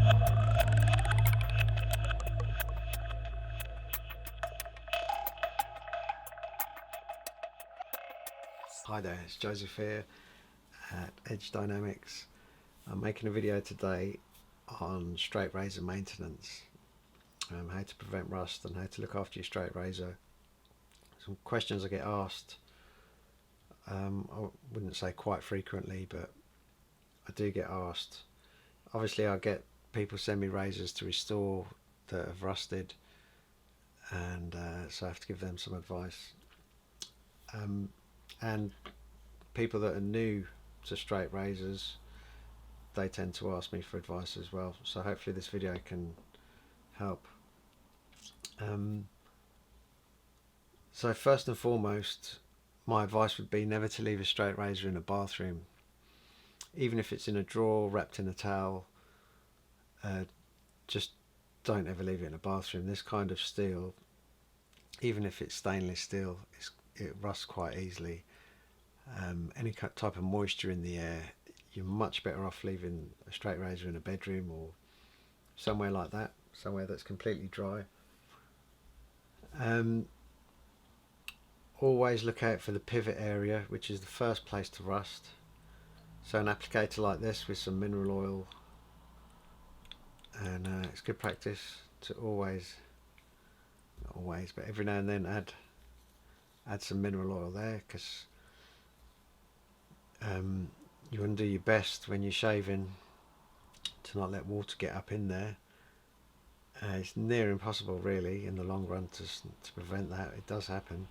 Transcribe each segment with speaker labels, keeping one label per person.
Speaker 1: Hi there, it's Joseph here at Edge Dynamics. I'm making a video today on straight razor maintenance, how to prevent rust and how to look after your straight razor. Some questions I get asked, I wouldn't say quite frequently, but I do get asked. Obviously I get people send me razors to restore that have rusted, and so I have to give them some advice. And people that are new to straight razors, they tend to ask me for advice as well, so hopefully this video can help. So first and foremost, my advice would be never to leave a straight razor in a bathroom, even if it's in a drawer wrapped in a towel. Just don't ever leave it in a bathroom. This kind of steel, even if it's stainless steel, it rusts quite easily. Any type of moisture in the air, you're much better off leaving a straight razor in a bedroom or somewhere like that, somewhere that's completely dry. Always look out for the pivot area, which is the first place to rust. So an applicator like this with some mineral oil, and it's good practice to always, not always, but every now and then add some mineral oil there, because you want to do your best when you're shaving to not let water get up in there. It's near impossible really in the long run to prevent that. It does happen,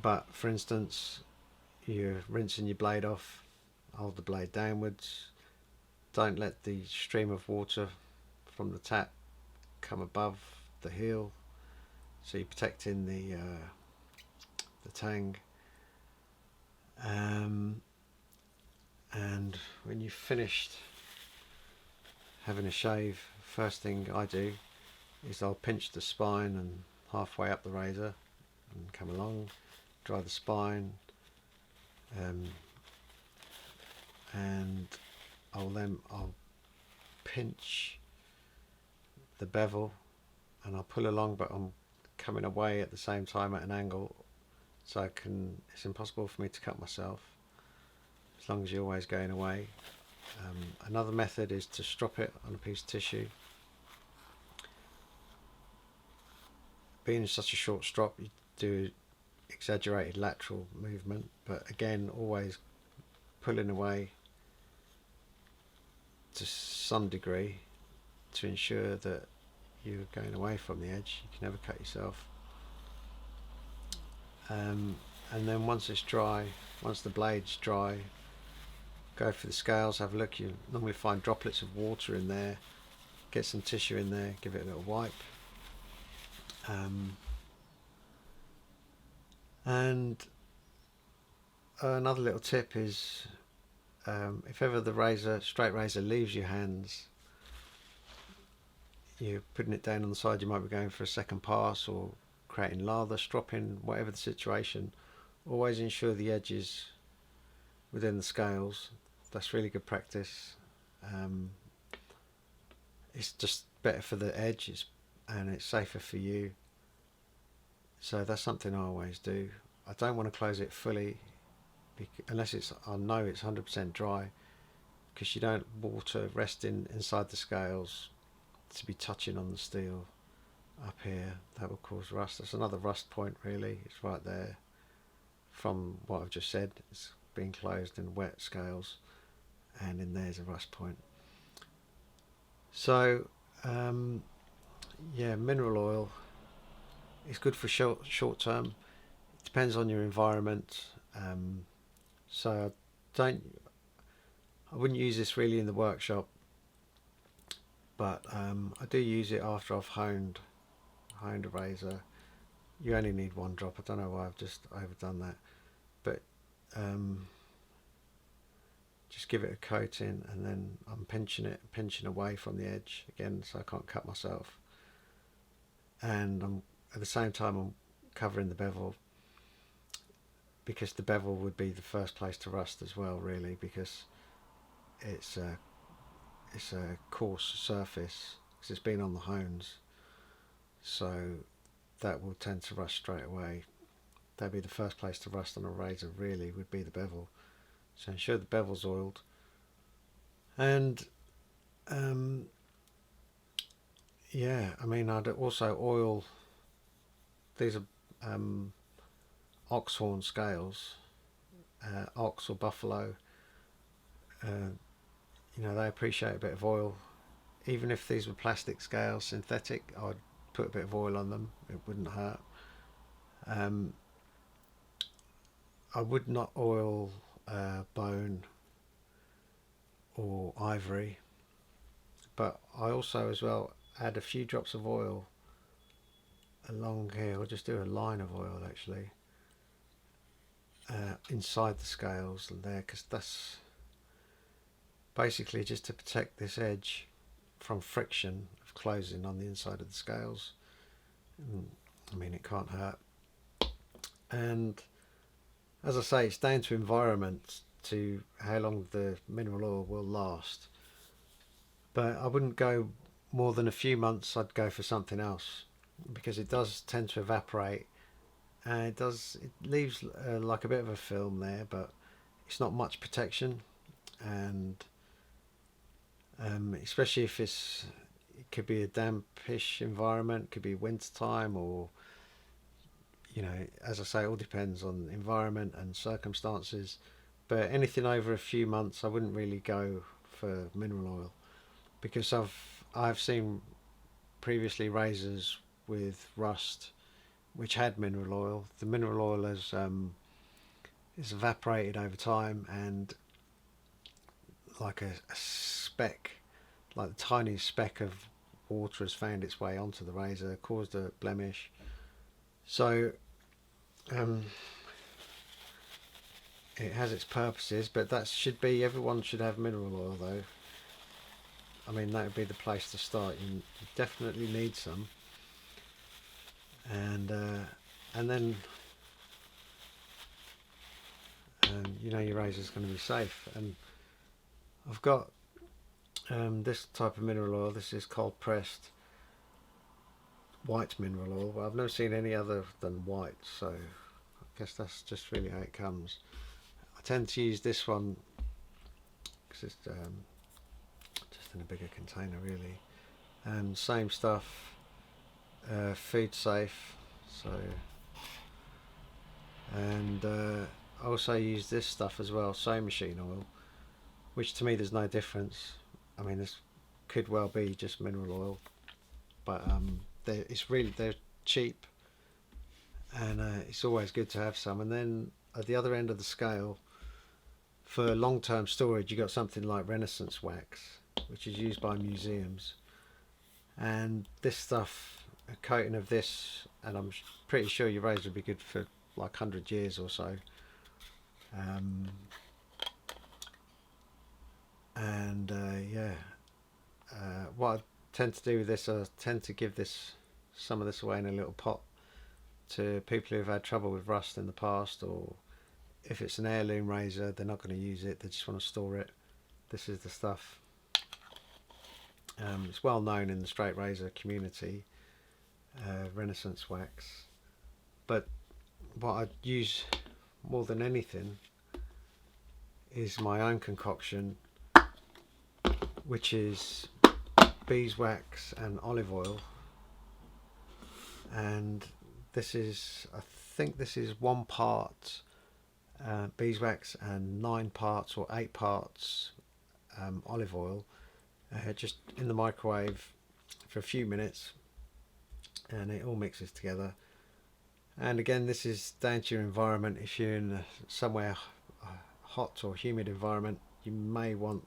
Speaker 1: but for instance, you're rinsing your blade off, hold the blade downwards, don't let the stream of water from the tap come above the heel, so you're protecting the tang. And when you've finished having a shave, first thing I do is I'll pinch the spine and halfway up the razor and come along, dry the spine, and I'll pinch the bevel and I'll pull along, but I'm coming away at the same time at an angle, so it's impossible for me to cut myself as long as you're always going away. Another method is to strop it on a piece of tissue. Being such a short strop, you do exaggerated lateral movement, but again, always pulling away to some degree to ensure that you're going away from the edge. You can never cut yourself. And then once it's dry, once the blade's dry, go for the scales, have a look. You normally find droplets of water in there, get some tissue in there, give it a little wipe. And another little tip is, if ever the straight razor leaves your hands, you're putting it down on the side, you might be going for a second pass or creating lather, stropping, whatever the situation, always ensure the edge is within the scales. That's really good practice. It's just better for the edge, and it's safer for you. So that's something I always do. I don't want to close it fully unless I know it's 100% dry, because you don't want water resting inside the scales to be touching on the steel up here. That will cause rust. That's another rust point really. It's right there from what I've just said. It's being closed in wet scales, and in there's a rust point. So yeah, mineral oil is good for short term. It depends on your environment. So I wouldn't use this really in the workshop, but I do use it after I've honed a razor. You only need one drop. I don't know why I've just overdone that, but just give it a coating, and then I'm pinching away from the edge again, so I can't cut myself. And at the same time I'm covering the bevel, because the bevel would be the first place to rust as well really, because it's it's a coarse surface because it's been on the hones, so that will tend to rust straight away. That'd be the first place to rust on a razor, really, would be the bevel. So ensure the bevel's oiled. And yeah, I mean, I'd also oil, these are ox horn scales, ox or buffalo. You know, they appreciate a bit of oil. Even if these were plastic scales, synthetic, I'd put a bit of oil on them. It wouldn't hurt. I would not oil bone or ivory, but I also as well add a few drops of oil along here. I'll just do a line of oil actually inside the scales there, because that's basically just to protect this edge from friction of closing on the inside of the scales. I mean, it can't hurt. And as I say, it's down to environment to how long the mineral oil will last, but I wouldn't go more than a few months. I'd go for something else, because it does tend to evaporate, and it leaves like a bit of a film there, but it's not much protection. And especially if it could be a dampish environment, could be winter time, or you know, as I say, it all depends on environment and circumstances. But anything over a few months, I wouldn't really go for mineral oil, because I've seen previously razors with rust which had mineral oil. The mineral oil has is evaporated over time, and like a speck, like the tiniest speck of water has found its way onto the razor, caused a blemish. So it has its purposes, but that should be, everyone should have mineral oil though. I mean, that would be the place to start. You definitely need some, and then you know your razor's going to be safe. And I've got this type of mineral oil. This is cold pressed white mineral oil, but I've never seen any other than white, so I guess that's just really how it comes. I tend to use this one because it's just in a bigger container really. Same stuff, food safe. So, and I also use this stuff as well, sewing machine oil, which to me there's no difference. I mean, this could well be just mineral oil, but they're cheap, and it's always good to have some. And then at the other end of the scale, for long-term storage, you got something like Renaissance wax, which is used by museums. And this stuff, a coating of this, and I'm pretty sure your razor would be good for like 100 years or so. Yeah, what I tend to do with this, I tend to give some of this away in a little pot to people who've had trouble with rust in the past, or if it's an heirloom razor, they're not going to use it, they just want to store it. This is the stuff. It's well known in the straight razor community, Renaissance wax. But what I use more than anything is my own concoction, which is beeswax and olive oil. And this is, I think this is 1 part beeswax and 9 parts or 8 parts olive oil, just in the microwave for a few minutes, and it all mixes together. And again, this is down to your environment. If you're in somewhere hot or humid environment, you may want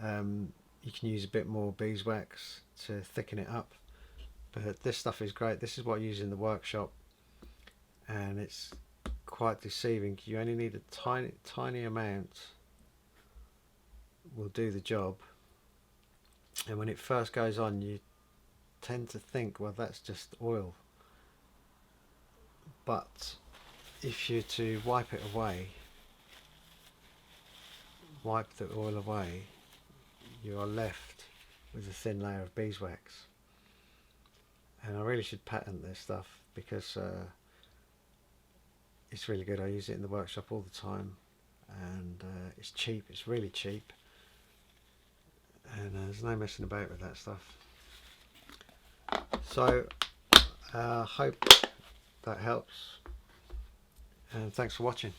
Speaker 1: you can use a bit more beeswax to thicken it up, but this stuff is great. This is what I use in the workshop, and it's quite deceiving. You only need a tiny amount will do the job, and when it first goes on, you tend to think, well, that's just oil. But if you're to wipe it away, wipe the oil away, you are left with a thin layer of beeswax. And I really should patent this stuff because it's really good. I use it in the workshop all the time, and it's cheap. It's really cheap, and there's no messing about with that stuff. So hope that helps, and thanks for watching.